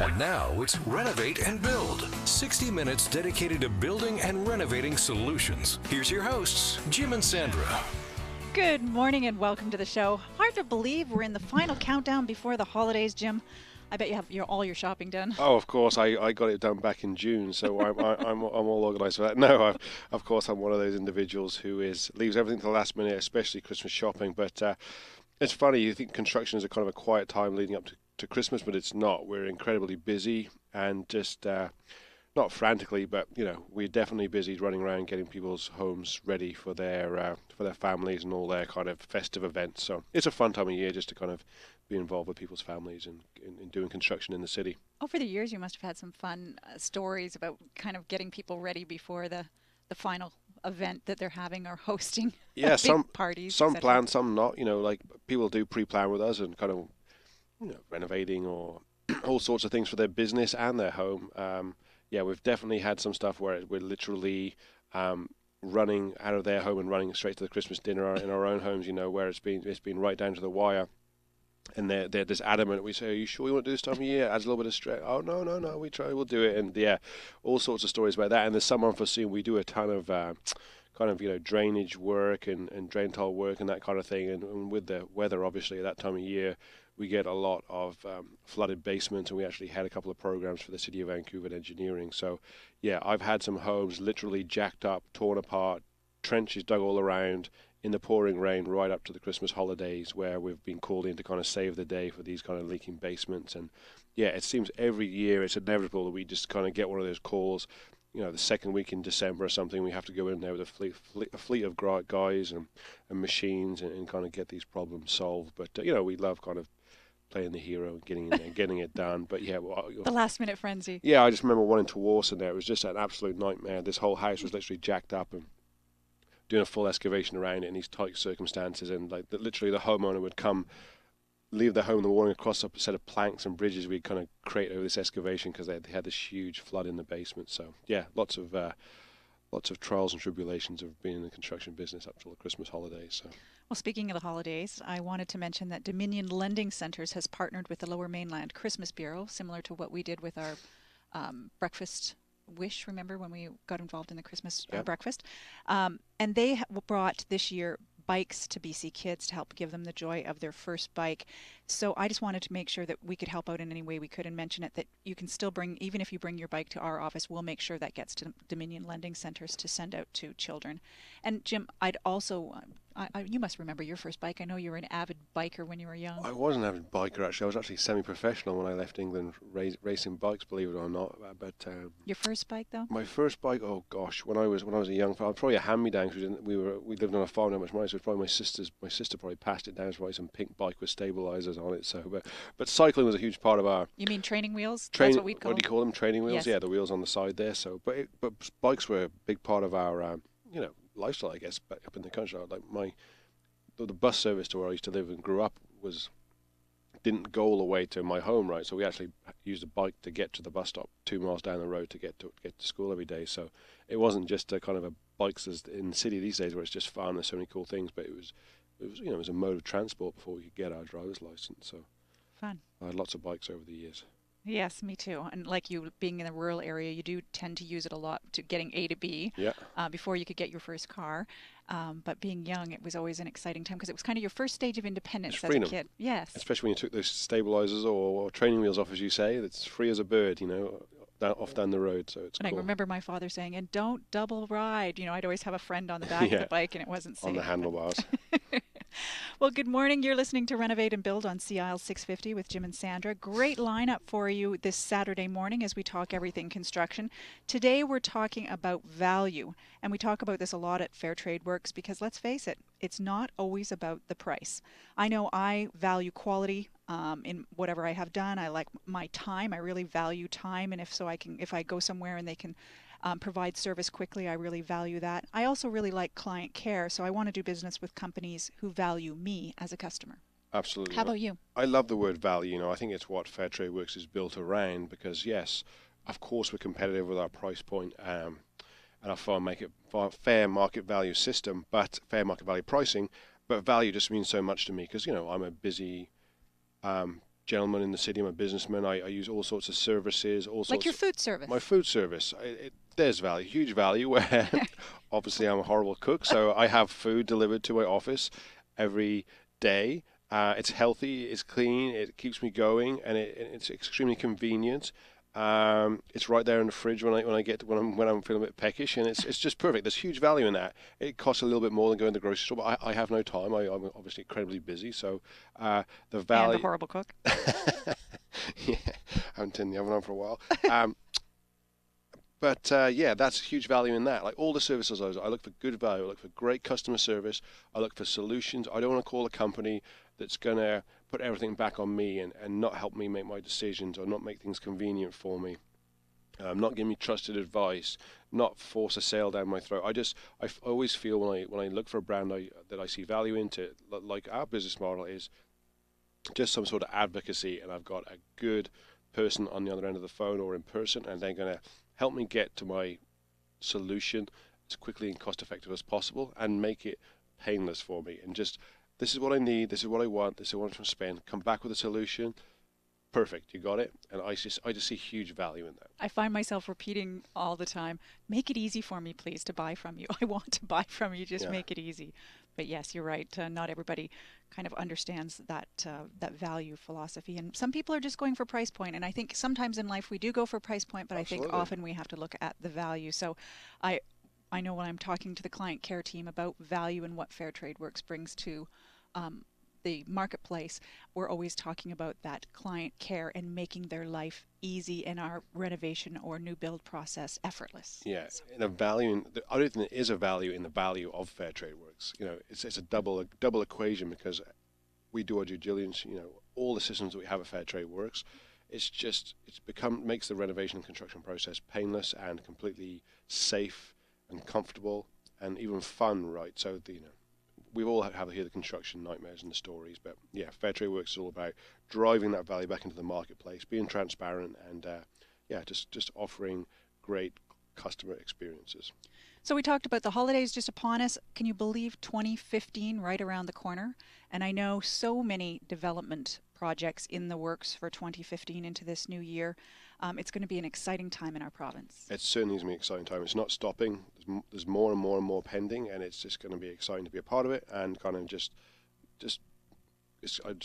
And now it's Renovate and Build. 60 minutes dedicated to building and renovating solutions. Here's your hosts, Jim and Sandra. Good morning and welcome to the show. Hard to believe we're in the final countdown before the holidays, Jim. I bet you have all your shopping done. Oh, of course. I got it done back in June, so I'm all organised for that. No, of course, I'm one of those individuals who leaves everything to the last minute, especially Christmas shopping. But it's funny, you think construction is a kind of a quiet time leading up to Christmas, but it's not. We're incredibly busy and just not frantically, but we're definitely busy running around getting people's homes ready for their families and all their kind of festive events. So it's a fun time of year just to kind of be involved with people's families and in doing construction in the city. Over the years, you must have had some fun stories about kind of getting people ready before the final event that they're having or hosting. Yeah, some parties. Some plan, some not. Like people do pre-plan with us and kind of renovating or all sorts of things for their business and their home. We've definitely had some stuff where we're literally running out of their home and running straight to the Christmas dinner in our own homes. Where it's been right down to the wire. And they're just adamant. We say, "Are you sure you want to do this time of year?" Adds a little bit of stress. Oh, no. We'll do it. And all sorts of stories about that. And there's some unforeseen. We do a ton of drainage work and drain tile work and that kind of thing. And with the weather, obviously, at that time of year, we get a lot of flooded basements. And we actually had a couple of programs for the City of Vancouver engineering. So, I've had some homes literally jacked up, torn apart, trenches dug all around, in the pouring rain right up to the Christmas holidays, where we've been called in to kind of save the day for these kind of leaking basements. And it seems every year it's inevitable that we just kind of get one of those calls, the second week in December or something. We have to go in there with a fleet of guys and machines and kind of get these problems solved. But we love kind of playing the hero and getting in there and getting it done. But the last minute frenzy. Yeah, I just remember one in Tawarson there. It was just an absolute nightmare. This whole house was literally jacked up and doing a full excavation around it in these tight circumstances, and literally the homeowner would come, leave their home in the morning, across up a set of planks and bridges we'd kind of create over this excavation because they had this huge flood in the basement. So lots of trials and tribulations of being in the construction business up till the Christmas holidays. So. Well, speaking of the holidays, I wanted to mention that Dominion Lending Centres has partnered with the Lower Mainland Christmas Bureau, similar to what we did with our breakfast wish, remember when we got involved in the Christmas breakfast? And they brought this year bikes to BC kids to help give them the joy of their first bike. So I just wanted to make sure that we could help out in any way we could and mention it, that you can still bring, even if you bring your bike to our office, we'll make sure that gets to Dominion Lending Centres to send out to children. And Jim, I'd also, you must remember your first bike. I know you were an avid biker when you were young. I was an avid biker, actually. I was actually semi-professional when I left England, racing bikes, believe it or not. But your first bike, though? My first bike, oh gosh, when I was a young fellow, probably a hand-me-down. We lived on a farm, not much money, so it was probably my sister probably passed it down to some pink bike with stabilizers on it. So, but cycling was a huge part of our. You mean training wheels? That's what we'd call them. What do you call them? Training wheels? Yes. Yeah, the wheels on the side there. So, but bikes were a big part of our lifestyle, I guess, back up in the country. Like the bus service to where I used to live and grew up didn't go all the way to my home, right? So we actually used a bike to get to the bus stop 2 miles down the road to get to school every day. So it wasn't just a kind of a bikes as in the city these days where it's just fun. There's so many cool things, but it was a mode of transport before we could get our driver's license. So fun. I had lots of bikes over the years. Yes, me too. And like you, being in a rural area, you do tend to use it a lot to getting A to B before you could get your first car. But being young, it was always an exciting time because it was kind of your first stage of independence as a kid. Yes. Especially when you took those stabilizers or training wheels off, as you say. It's free as a bird, off down the road. So it's cool. I remember my father saying, and don't double ride. I'd always have a friend on the back of the bike and it wasn't safe. On the handlebars. Well, good morning. You're listening to Renovate and Build on CIL 650 with Jim and Sandra. Great lineup for you this Saturday morning as we talk everything construction. Today we're talking about value, and we talk about this a lot at Fair Trade Works because let's face it, it's not always about the price. I know I value quality in whatever I have done. I like my time. I really value time, and if I go somewhere and they can provide service quickly, I really value that. I also really like client care, so I want to do business with companies who value me as a customer. Absolutely. How about you? I love the word value. I think it's what Fair Trade Works is built around because, yes, of course we're competitive with our price point and our fair market value system, but fair market value pricing, but value just means so much to me because, I'm a busy gentleman in the city. I'm a businessman. I use all sorts of services, all sorts. Like your food service. My food service. There's value, huge value. Where obviously I'm a horrible cook, so I have food delivered to my office every day. It's healthy, it's clean, it keeps me going, and it's extremely convenient. It's right there in the fridge when I'm feeling a bit peckish, and it's just perfect. There's huge value in that. It costs a little bit more than going to the grocery store, but I have no time. I'm obviously incredibly busy, so the value. And a horrible cook. Yeah, I haven't turned the oven on for a while. But that's huge value in that. Like all the services I look for good value. I look for great customer service. I look for solutions. I don't want to call a company that's going to put everything back on me and not help me make my decisions or not make things convenient for me. Not give me trusted advice, not force a sale down my throat. I always feel when I look for a brand that I see value into, like our business model is just some sort of advocacy, and I've got a good person on the other end of the phone or in person, and they're going to help me get to my solution as quickly and cost effective as possible and make it painless for me. And just, this is what I need, this is what I want, this is what I'm trying to spend, come back with a solution. Perfect, you got it. And I just see huge value in that. I find myself repeating all the time, make it easy for me, please, to buy from you. I want to buy from you, just make it easy. But yes, you're right. Not everybody kind of understands that value philosophy. And some people are just going for price point. And I think sometimes in life we do go for price point, but Absolutely. I think often we have to look at the value. So I know when I'm talking to the client care team about value and what Fair Trade Works brings to the marketplace, we're always talking about that client care and making their life easy and our renovation or new build process effortless. Yeah, so. And I don't think there is a value in the value of Fair Trade Works. You know, it's a double equation, because we do our due diligence. You know, all the systems that we have at Fair Trade Works, makes the renovation and construction process painless and completely safe and comfortable and even fun, right? So we all have here the construction nightmares and the stories, but yeah, Fair Trade Works is all about driving that value back into the marketplace, being transparent, and just offering great customer experiences. So we talked about the holidays just upon us. Can you believe 2015 right around the corner? And I know so many development projects in the works for 2015 into this new year. It's going to be an exciting time in our province. It certainly is going to be an exciting time. It's not stopping. There's more and more and more pending, and it's just going to be exciting to be a part of it, and kind of I'm just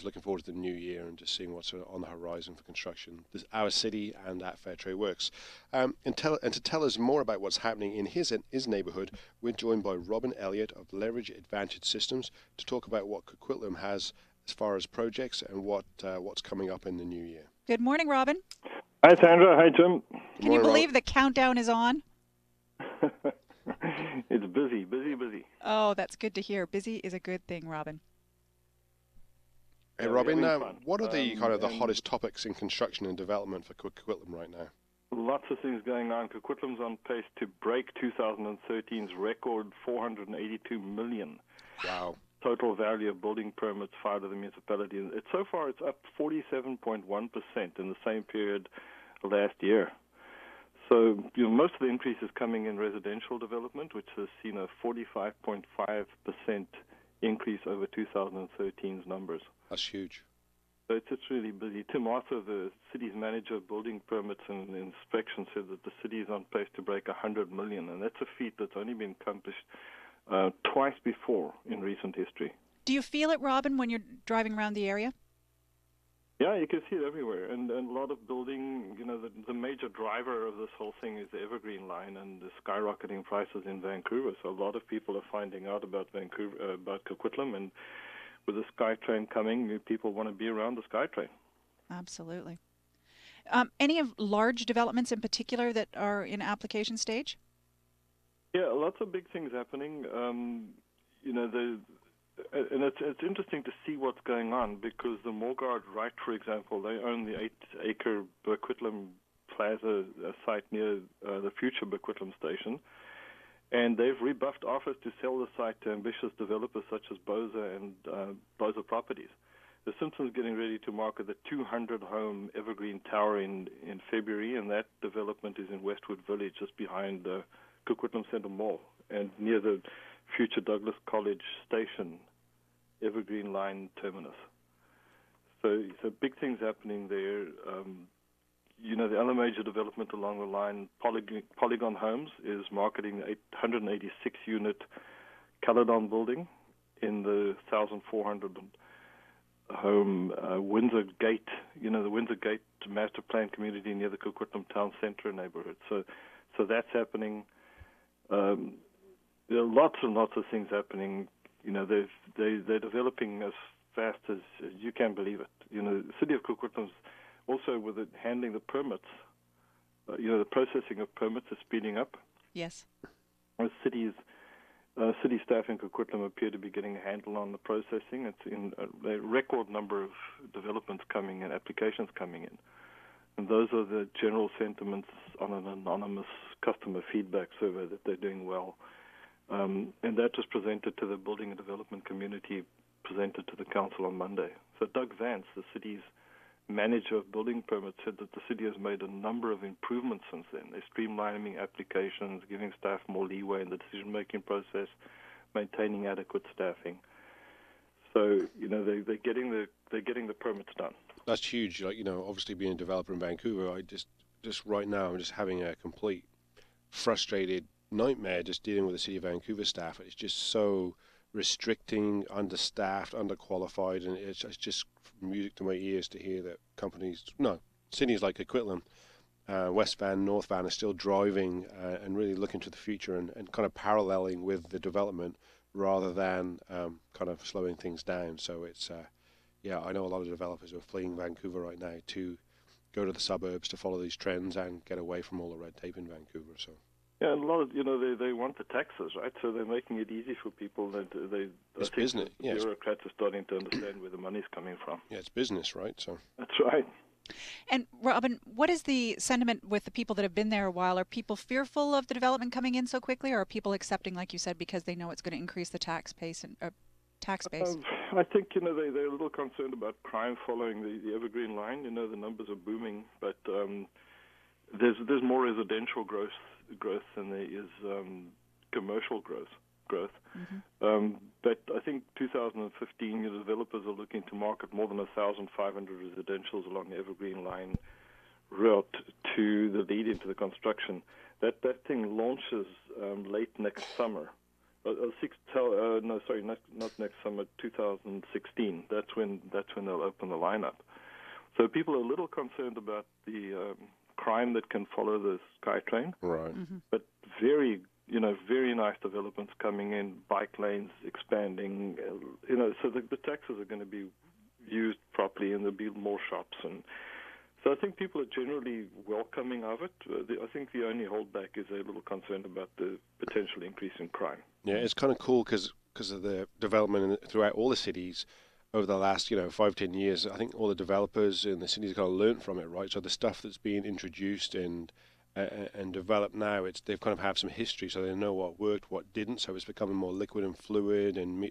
looking forward to the new year and just seeing what's on the horizon for construction. There's our city and at Fair Trade Works. And to tell us more about what's happening in his neighbourhood, we're joined by Robin Elliott of Leverage Advantage Systems to talk about what Coquitlam has as far as projects and what's coming up in the new year. Good morning, Robin. Hi, Sandra. Hi, Jim. Can you believe the countdown is on? It's busy. Oh, that's good to hear. Busy is a good thing, Robin. Hey, Robin, what are the the hottest topics in construction and development for Coquitlam right now? Lots of things going on. Coquitlam's on pace to break 2013's record $482 million. Wow. Total value of building permits filed to the municipality. So far, it's up 47.1% in the same period last year. So most of the increase is coming in residential development, which has seen a 45.5% increase over 2013's numbers. That's huge. So it's really busy. Tim Arthur, the city's manager of building permits and inspection, said that the city is on pace to break 100 million, and that's a feat that's only been accomplished twice before in recent history. Do you feel it, Robin, when you're driving around the area? Yeah, you can see it everywhere, and a lot of building. The major driver of this whole thing is the Evergreen Line and the skyrocketing prices in Vancouver. So a lot of people are finding out about Coquitlam, and with the SkyTrain coming, people want to be around the SkyTrain. Absolutely. Any of large developments in particular that are in application stage? Yeah, lots of big things happening. And it's interesting to see what's going on, because the Morgard Wright, for example, they own the 8-acre Burquitlam Plaza site near the future Burquitlam station, and they've rebuffed offers to sell the site to ambitious developers such as Boza and Boza Properties. The Simpsons getting ready to market the 200-home Evergreen Tower in February, and that development is in Westwood Village, just behind Coquitlam Centre Mall and near the future Douglas College Station Evergreen Line terminus. So big things happening there. The other major development along the line, Polygon Homes, is marketing the 886-unit Caledon building in the 1,400 home Windsor Gate, the Windsor Gate master plan community near the Coquitlam Town Centre neighborhood. So that's happening. There are lots and lots of things happening. They're developing as fast as you can believe it. The city of Coquitlam's also with it handling the permits. The processing of permits is speeding up. Yes. City staff in Coquitlam appear to be getting a handle on the processing. It's in a record number of developments coming in, applications coming in. And those are the general sentiments on an anonymous customer feedback survey that they're doing well. And that was presented to the building and development community, presented to the council on Monday. So Doug Vance, the city's manager of building permits, said that the city has made a number of improvements since then. They're streamlining applications, giving staff more leeway in the decision-making process, maintaining adequate staffing. So they're getting the permits done. That's huge. Obviously being a developer in Vancouver, I just right now I'm just having a complete frustrated nightmare just dealing with the City of Vancouver staff. It's just so restricting, understaffed, underqualified, and it's just music to my ears to hear that cities like Coquitlam, West Van, North Van are still driving and really looking to the future and kind of paralleling with the development rather than kind of slowing things down. So it's, I know a lot of developers are fleeing Vancouver right now to go to the suburbs to follow these trends and get away from all the red tape in Vancouver. So. Yeah, and a lot of they want the taxes, right? So they're making it easy for people. It's business. The bureaucrats are starting to understand where the money's coming from. Yeah, it's business, right? So that's right. And Robin, what is the sentiment with the people that have been there a while? Are people fearful of the development coming in so quickly, or are people accepting, like you said, because they know it's going to increase the tax base and tax base? I think they're a little concerned about crime following the Evergreen Line. The numbers are booming, but there's more residential growth than there is commercial growth. Mm-hmm. But I think 2015, the developers are looking to market more than 1,500 residentials along the Evergreen Line route to the lead into the construction. That thing launches late next summer. Not next summer, 2016. That's when they'll open the lineup. So people are a little concerned about the crime that can follow the SkyTrain. Right. Mm-hmm. But very nice developments coming in, bike lanes expanding, so the taxes are going to be used properly and there'll be more shops. And so I think people are generally welcoming of it. I think the only holdback is they're a little concerned about the potential increase in crime. Yeah, it's kind of cool because of the development throughout all the cities over the last 5-10 years. I think all the developers in the cities kind of learned from it, right? So the stuff that's being introduced and developed now, they've kind of have some history, so they know what worked, what didn't. So it's becoming more liquid and fluid, and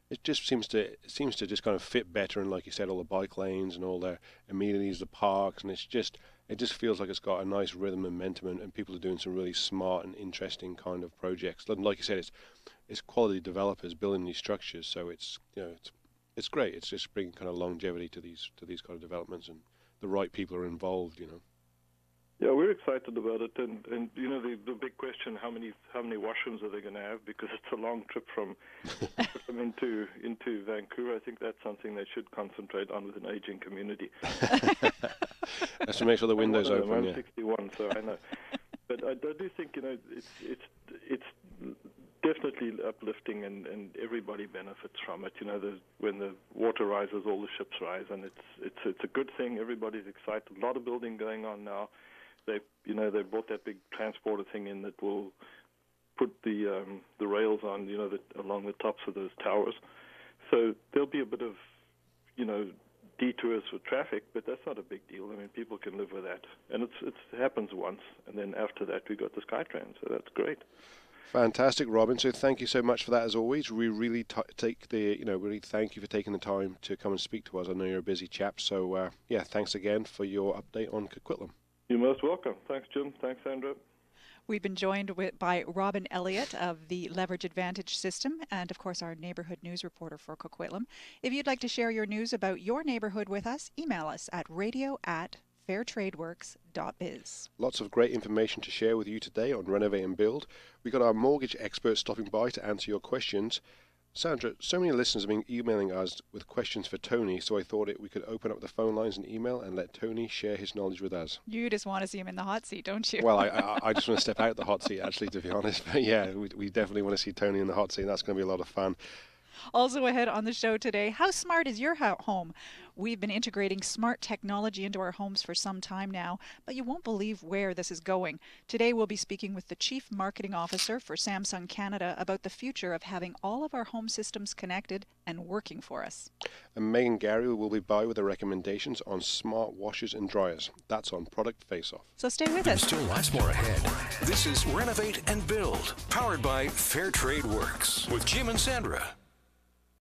it just seems to just kind of fit better. And like you said, all the bike lanes and all the amenities, the parks, and it just feels like it's got a nice rhythm and momentum, and people are doing some really smart and interesting kind of projects. Like you said, it's quality developers building these structures, so it's great. It's just bringing kind of longevity to these kind of developments, and the right people are involved. Yeah, we're excited about it, and the big question: how many washrooms are they going to have? Because it's a long trip from into Vancouver. I think that's something they should concentrate on with an aging community. That's to make sure the windows open. I'm 61, so I know. But I do think it's definitely uplifting, and everybody benefits from it. When the water rises, all the ships rise, and it's a good thing. Everybody's excited. A lot of building going on now. They brought that big transporter thing in that will put the rails on, along the tops of those towers. So there'll be a bit of, detours for traffic, but that's not a big deal. I mean, people can live with that, and it happens once, and then after that we got the SkyTrain, so that's great. Fantastic, Robin. So thank you so much for that as always. We really really thank you for taking the time to come and speak to us. I know you're a busy chap, so thanks again for your update on Coquitlam. You're most welcome. Thanks, Jim. Thanks, Andrew. We've been joined by Robin Elliott of the Leverage Advantage System and, of course, our neighborhood news reporter for Coquitlam. If you'd like to share your news about your neighborhood with us, email us at radio@fairtradeworks.biz. Lots of great information to share with you today on Renovate and Build. We got our mortgage expert stopping by to answer your questions. Sandra, so many listeners have been emailing us with questions for Tony, so I thought we could open up the phone lines and email and let Tony share his knowledge with us. You just want to see him in the hot seat, don't you? Well, I just want to step out the hot seat, actually, to be honest. But yeah, we definitely want to see Tony in the hot seat. That's going to be a lot of fun. Also ahead on the show today, how smart is your home? We've been integrating smart technology into our homes for some time now, but you won't believe where this is going. Today we'll be speaking with the Chief Marketing Officer for Samsung Canada about the future of having all of our home systems connected and working for us. And Megan Gary will be by with the recommendations on smart washers and dryers. That's on Product Face Off. So stay with There's us. still lots more ahead. This is Renovate and Build, powered by Fair Trade Works with Jim and Sandra.